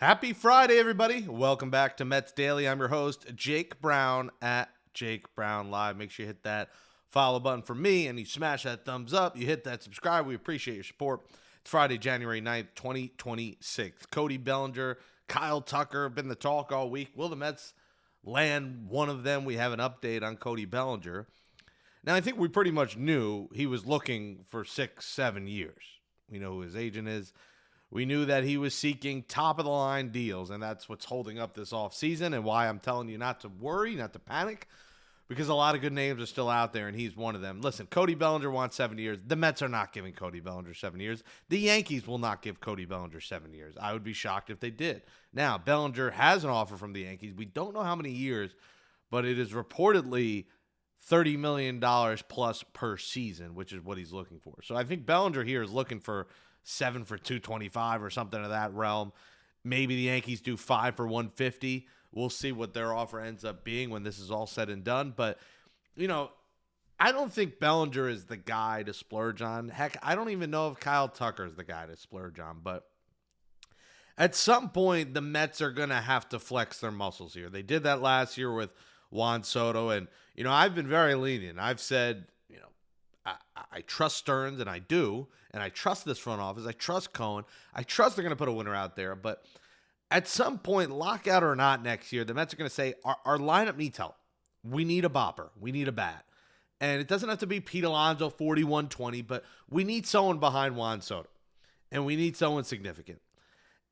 Happy Friday, everybody. Welcome back to Mets Daily. I'm your host, Jake Brown at Jake Brown Live. Make sure you hit that follow button for me and you smash that thumbs up. You hit that subscribe. We appreciate your support. It's Friday, January 9th, 2026. Cody Bellinger, Kyle Tucker have been the talk all week. Will the Mets land one of them? We have an update on Cody Bellinger. Now, I think we pretty much knew he was looking for 6-7 years. We know who his agent is. We knew that he was seeking top-of-the-line deals, and that's what's holding up this offseason and why I'm telling you not to worry, not to panic, because a lot of good names are still out there, and he's one of them. Listen, Cody Bellinger wants 7 years. The Mets are not giving Cody Bellinger 7 years. The Yankees will not give Cody Bellinger 7 years. I would be shocked if they did. Now, Bellinger has an offer from the Yankees. We don't know how many years, but it is reportedly $30 million plus per season, which is what he's looking for. So I think Bellinger here is looking for 7 for 225 or something of that realm. Maybe the Yankees do 5 for 150. We'll see what their offer ends up being when this is all said and done. But, I don't think Bellinger is the guy to splurge on. Heck, I don't even know if Kyle Tucker is the guy to splurge on. But at some point, the Mets are going to have to flex their muscles here. They did that last year with Juan Soto. And, I've been very lenient. I've said, I trust Stearns, and I do, and I trust this front office. I trust Cohen. I trust they're going to put a winner out there. But at some point, lockout or not next year, the Mets are going to say, our lineup needs help. We need a bopper. We need a bat. And it doesn't have to be Pete Alonso 41-20, but we need someone behind Juan Soto. And we need someone significant.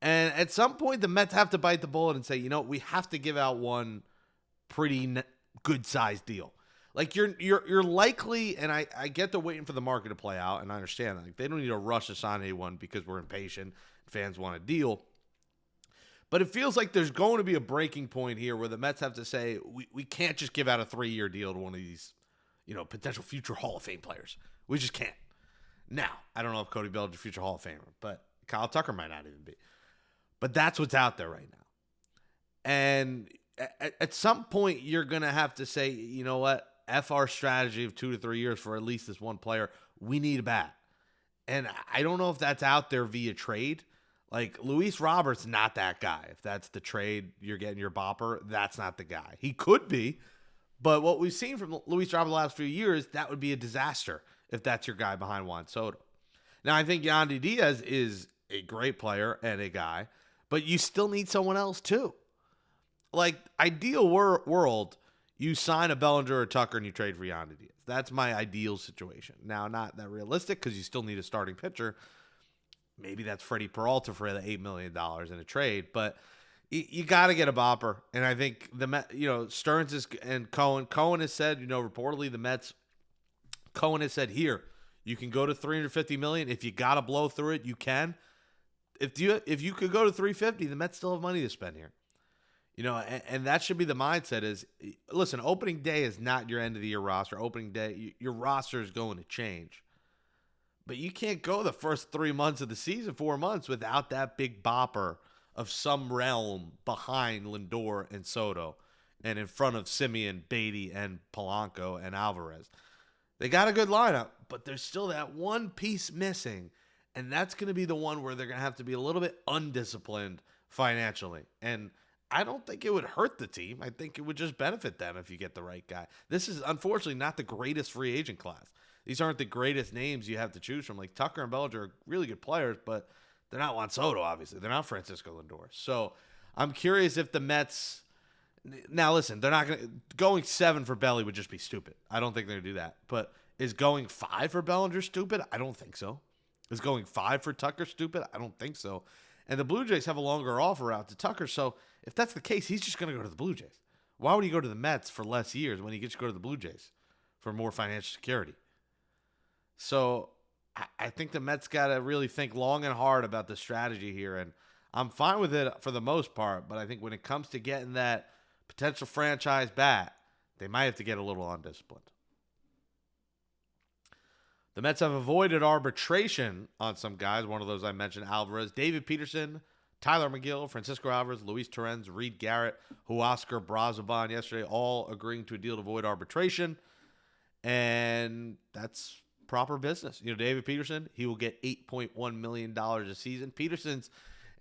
And at some point, the Mets have to bite the bullet and say, we have to give out one pretty good-sized deal. Like you're likely, and I get they're waiting for the market to play out, and I understand that. Like, they don't need to rush to sign anyone because we're impatient. Fans want a deal. But it feels like there's going to be a breaking point here where the Mets have to say, we can't just give out a 3-year deal to one of these, potential future Hall of Fame players. We just can't. Now, I don't know if Cody Bellinger's a future Hall of Famer, but Kyle Tucker might not even be. But that's what's out there right now. And at some point, you're going to have to say, you know what? F our strategy of 2 to 3 years for at least this one player. We need a bat. And I don't know if that's out there via trade. Like, Luis Roberts, not that guy. If that's the trade, you're getting your bopper, that's not the guy. He could be, but what we've seen from Luis Roberts the last few years, that would be a disaster if that's your guy behind Juan Soto. Now, I think Yandy Diaz is a great player and a guy, but you still need someone else too. Like, ideal world, you sign a Bellinger or Tucker and you trade for Yandy Diaz. That's my ideal situation. Now, not that realistic because you still need a starting pitcher. Maybe that's Freddie Peralta for the $8 million in a trade, but you got to get a bopper. And I think Stearns and Cohen has said, reportedly the Mets, Cohen has said, here, you can go to $350 million. If you got to blow through it, you can. If you could go to $350, the Mets still have money to spend here. And that should be the mindset is, listen, opening day is not your end of the year roster. Opening day, your roster is going to change. But you can't go the first 3 months of the season, 4 months, without that big bopper of some realm behind Lindor and Soto and in front of Simeon, Beatty, and Polanco and Alvarez. They got a good lineup, but there's still that one piece missing, and that's going to be the one where they're going to have to be a little bit undisciplined financially. And I don't think it would hurt the team. I think it would just benefit them if you get the right guy. This is unfortunately not the greatest free agent class. These aren't the greatest names you have to choose from. Like, Tucker and Bellinger are really good players, but they're not Juan Soto, obviously. They're not Francisco Lindor. So I'm curious if the Mets – now, listen, they're not going to – going 7 for Belly would just be stupid. I don't think they're going to do that. But is going 5 for Bellinger stupid? I don't think so. Is going 5 for Tucker stupid? I don't think so. And the Blue Jays have a longer offer out to Tucker, so if that's the case, he's just going to go to the Blue Jays. Why would he go to the Mets for less years when he gets to go to the Blue Jays for more financial security? So I think the Mets got to really think long and hard about the strategy here, and I'm fine with it for the most part, but I think when it comes to getting that potential franchise bat, they might have to get a little undisciplined. The Mets have avoided arbitration on some guys. One of those I mentioned, Alvarez, David Peterson, Tyler McGill, Francisco Alvarez, Luis Torrens, Reed Garrett, Huascar Brazoban yesterday, all agreeing to a deal to avoid arbitration. And that's proper business. David Peterson, he will get $8.1 million a season. Peterson's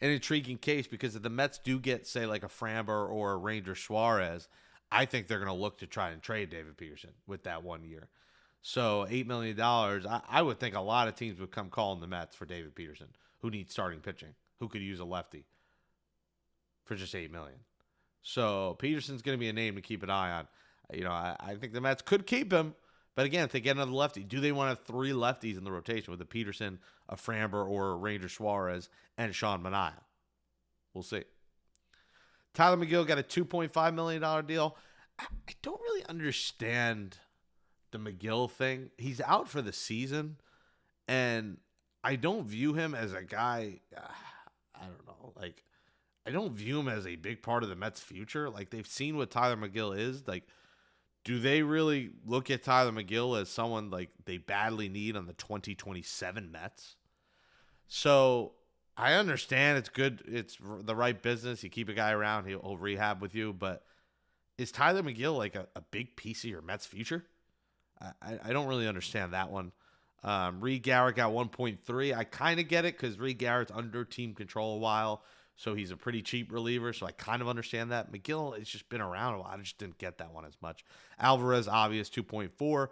an intriguing case because if the Mets do get, say, like a Framber or a Ranger Suarez, I think they're going to look to try and trade David Peterson with that 1 year. So $8 million, I would think a lot of teams would come calling the Mets for David Peterson, who needs starting pitching, who could use a lefty for just $8 million. So Peterson's going to be a name to keep an eye on. I think the Mets could keep him. But again, if they get another lefty, do they want to have 3 lefties in the rotation with a Peterson, a Framber, or a Ranger Suarez, and Sean Manaea? We'll see. Tyler McGill got a $2.5 million deal. I don't really understand the McGill thing. He's out for the season, and I don't view him as a guy, I don't know, like, I don't view him as a big part of the Mets' future. Like, they've seen what Tyler McGill is. Like, do they really look at Tyler McGill as someone like they badly need on the 2027 Mets? So I understand it's good. It's the right business. You keep a guy around, he'll rehab with you. But is Tyler McGill like a big piece of your Mets future? I don't really understand that one. Reed Garrett got 1.3. I kind of get it because Reed Garrett's under team control a while. So he's a pretty cheap reliever, so I kind of understand that. McGill has just been around a while. I just didn't get that one as much. Alvarez, obvious, 2.4.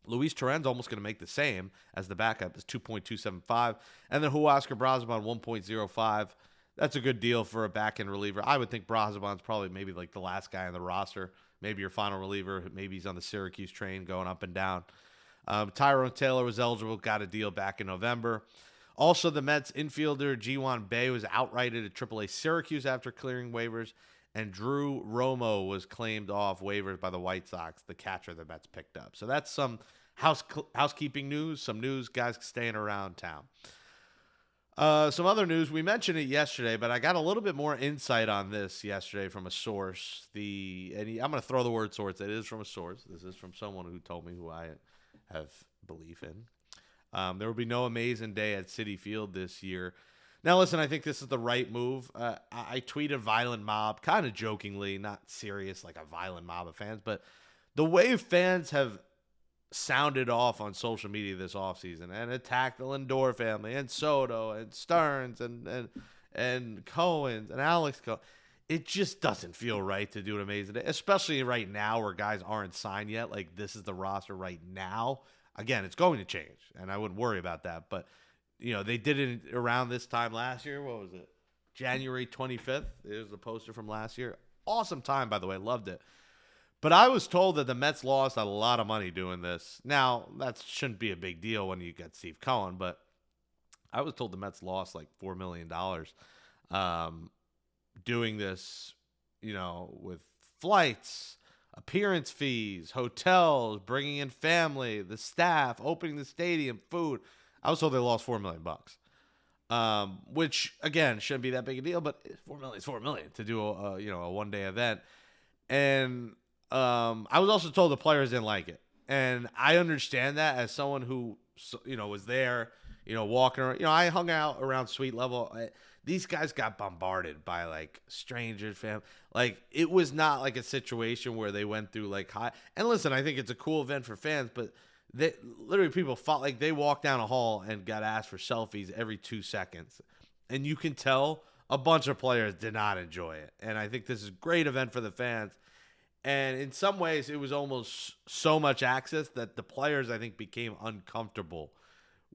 Luis Torrens almost going to make the same as the backup, is 2.275. And then Huascar Brazoban, 1.05. That's a good deal for a back-end reliever. I would think Brazoban's probably maybe like the last guy on the roster, maybe your final reliever. Maybe he's on the Syracuse train going up and down. Tyrone Taylor was eligible, got a deal back in November. Also, the Mets infielder Ji-Hwan Bae was outrighted at AAA Syracuse after clearing waivers, and Drew Romo was claimed off waivers by the White Sox, the catcher the Mets picked up. So that's some housekeeping news, some news guys staying around town. Some other news, we mentioned it yesterday, but I got a little bit more insight on this yesterday from a source. I'm going to throw the word source. It is from a source. This is from someone who told me who I have belief in. There will be no Amazing Day at Citi Field this year. Now, listen, I think this is the right move. I tweeted Violent Mob, kind of jokingly, not serious like a violent mob of fans, but the way fans have sounded off on social media this offseason and attacked the Lindor family and Soto and Stearns and Cohen and Alex Cohen, it just doesn't feel right to do an Amazing Day, especially right now where guys aren't signed yet. Like, this is the roster right now. Again, it's going to change, and I wouldn't worry about that. But, they did it around this time last year. What was it? January 25th. It was the poster from last year. Awesome time, by the way. Loved it. But I was told that the Mets lost a lot of money doing this. Now, that shouldn't be a big deal when you get Steve Cohen, but I was told the Mets lost like $4 million doing this, with flights, appearance fees, hotels, bringing in family, the staff, opening the stadium, food. I was told they lost $4 million, which again shouldn't be that big a deal, but $4 million is $4 million to do a one-day event. And I was also told the players didn't like it, and I understand that as someone who was there, walking around. I hung out around suite level. These guys got bombarded by like strangers, fam. Like, it was not like a situation where they went through like high. And listen, I think it's a cool event for fans, but literally people fought, like they walked down a hall and got asked for selfies every 2 seconds. And you can tell a bunch of players did not enjoy it. And I think this is a great event for the fans. And in some ways, it was almost so much access that the players, I think, became uncomfortable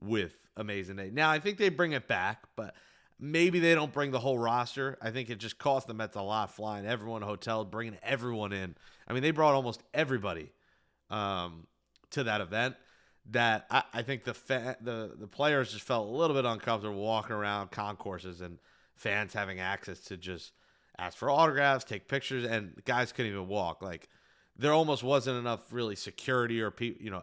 with Amazing Day. Now, I think they bring it back, but maybe they don't bring the whole roster. I think it just cost the Mets a lot flying everyone hotel, bringing everyone in. I mean, they brought almost everybody to that event. That I think the players just felt a little bit uncomfortable walking around concourses and fans having access to just ask for autographs, take pictures, and guys couldn't even walk. Like, there almost wasn't enough really security or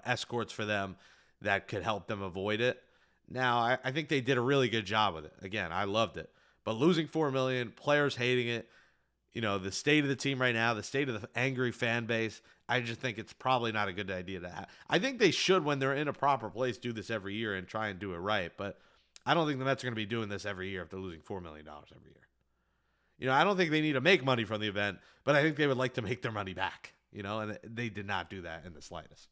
escorts for them that could help them avoid it. Now, I think they did a really good job with it. Again, I loved it. But losing $4 million, players hating it, the state of the team right now, the state of the angry fan base, I just think it's probably not a good idea to have. I think they should, when they're in a proper place, do this every year and try and do it right. But I don't think the Mets are going to be doing this every year if they're losing $4 million every year. I don't think they need to make money from the event, but I think they would like to make their money back, and they did not do that in the slightest.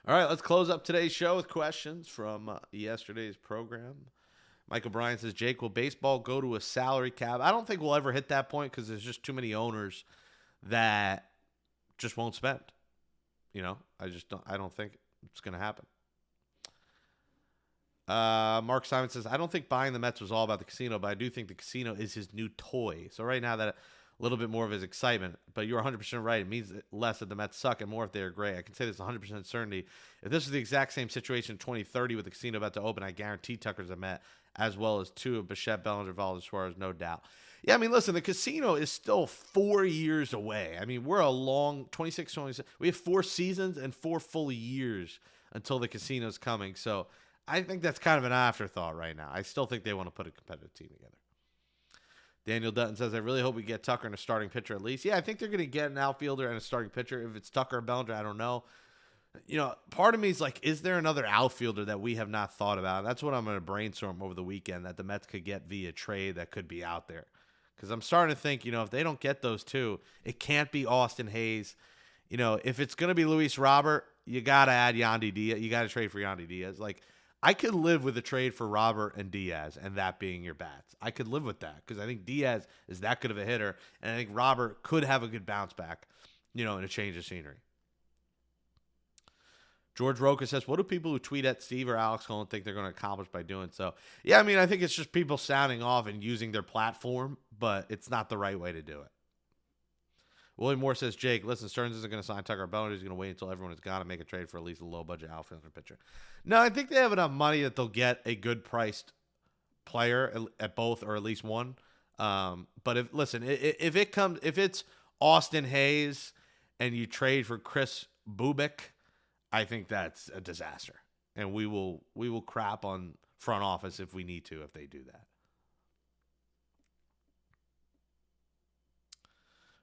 All right, let's close up today's show with questions from yesterday's program. Michael Bryan says, Jake, will baseball go to a salary cap? I don't think we'll ever hit that point because there's just too many owners that just won't spend. I don't think it's going to happen. Mark Simon says, I don't think buying the Mets was all about the casino, but I do think the casino is his new toy. So right now that a little bit more of his excitement, but you're 100% right. It means less that the Mets suck and more if they're great. I can say this 100% certainty. If this was the exact same situation in 2030 with the casino about to open, I guarantee Tucker's a Met, as well as two of Bichette, Bellinger, Valdez, Suarez, no doubt. Yeah, I mean, listen, the casino is still 4 years away. I mean, we're a long 26. We have 4 seasons and 4 full years until the casino's coming. So I think that's kind of an afterthought right now. I still think they want to put a competitive team together. Daniel Dutton says, I really hope we get Tucker and a starting pitcher at least. Yeah, I think they're going to get an outfielder and a starting pitcher. If it's Tucker or Bellinger, I don't know. Part of me is like, is there another outfielder that we have not thought about? That's what I'm going to brainstorm over the weekend that the Mets could get via trade that could be out there. Because I'm starting to think, if they don't get those two, it can't be Austin Hayes. If it's going to be Luis Robert, you got to add Yandy Diaz. You got to trade for Yandy Diaz. Like, I could live with a trade for Robert and Diaz and that being your bats. I could live with that because I think Diaz is that good of a hitter, and I think Robert could have a good bounce back, in a change of scenery. George Roca says, what do people who tweet at Steve or Alex Cohen think they're going to accomplish by doing so? Yeah, I mean, I think it's just people sounding off and using their platform, but it's not the right way to do it. William Moore says, Jake, listen, Stearns isn't going to sign Tucker Bellinger. He's going to wait until everyone is gone and make a trade for at least a low-budget outfielder pitcher. No, I think they have enough money that they'll get a good-priced player at both or at least one. But if it's Austin Hayes and you trade for Chris Bubik, I think that's a disaster. And we will crap on front office if we need to, if they do that.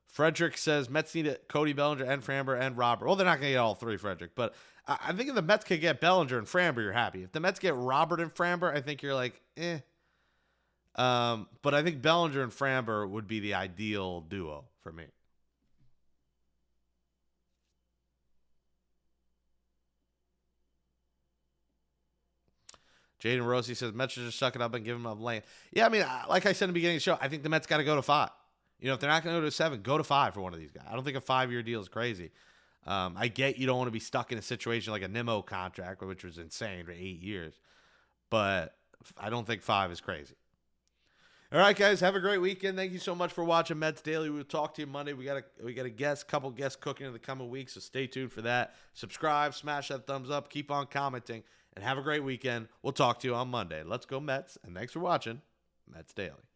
Frederick says, Mets need Cody Bellinger and Framber and Robert. Well, they're not going to get all three, Frederick. But I think if the Mets could get Bellinger and Framber, you're happy. If the Mets get Robert and Framber, I think you're like, eh. But I think Bellinger and Framber would be the ideal duo for me. Jaden Rossi says, Mets should just suck it up and give him a lane. Yeah, I mean, like I said in the beginning of the show, I think the Mets got to go to 5. If they're not going to go to 7, go to 5 for one of these guys. I don't think a 5-year deal is crazy. I get you don't want to be stuck in a situation like a Nimmo contract, which was insane for 8 years. But I don't think 5 is crazy. All right, guys, have a great weekend. Thank you so much for watching Mets Daily. We'll talk to you Monday. We got a couple guests cooking in the coming weeks, so stay tuned for that. Subscribe, smash that thumbs up, keep on commenting, and have a great weekend. We'll talk to you on Monday. Let's go Mets, and thanks for watching Mets Daily.